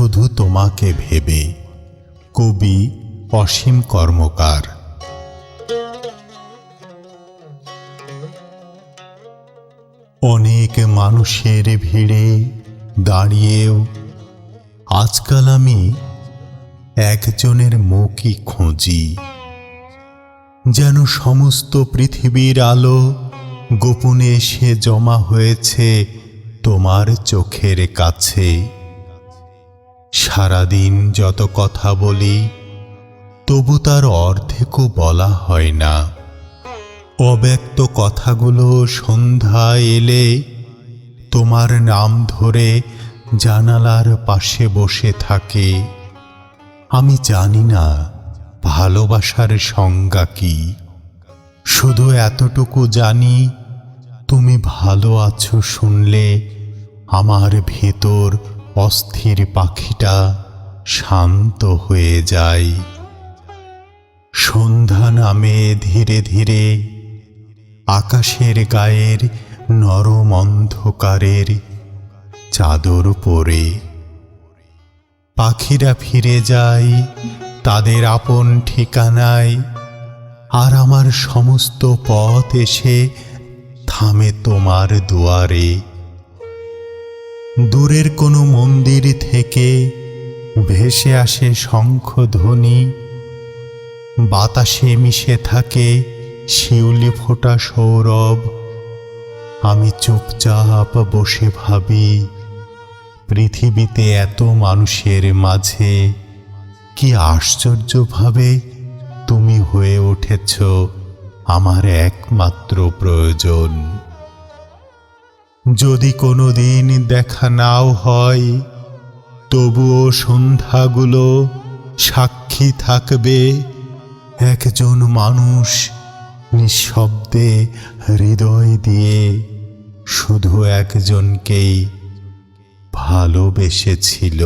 শুধু তোমাকে ভেবে। কবি অসীম কর্মকার। অনেক মানুষের ভিড়ে দাঁড়িয়েও আজকাল আমি একজনের মুখই খুঁজি, যেন সমস্ত পৃথিবীর আলো গোপনে এসে জমা হয়েছে তোমার চোখের কাছে। সারাদিন যত কথা বলি তবু তার অর্ধেকও বলা হয় না। অব্যক্ত কথাগুলো সন্ধ্যা এলে তোমার নাম ধরে জানালার পাশে বসে থাকে। আমি জানি না ভালোবাসার সংজ্ঞা কি, শুধু এতটুকু জানি তুমি ভালো আছো শুনলে আমার ভেতর অস্থির পাখিটা শান্ত হয়ে যায়। সন্ধ্যা নামে ধীরে ধীরে আকাশের গায়ের নরম অন্ধকারের চাদর পরে। পাখিরা ফিরে যায় তাদের আপন ঠিকানায়, আর আমার সমস্ত পথ এসে থামে তোমার দুয়ারে। দূরের কোনো মন্দির থেকে ভেসে আসে শঙ্খধ্বনি, বাতাসে মিশে থাকে শিউলি ফোটা সৌরভ। আমি চুপচাপ বসে ভাবি, পৃথিবীতে এত মানুষের মাঝে কি আশ্চর্যভাবে তুমি হয়ে উঠেছ আমার একমাত্র প্রয়োজন। যদি কোনো দিন দেখা নাও হয় তবুও সন্ধ্যাগুলো সাক্ষী থাকবে। একজন মানুষ নিঃশব্দে হৃদয় দিয়ে শুধু একজনকেই ভালোবেসেছিল।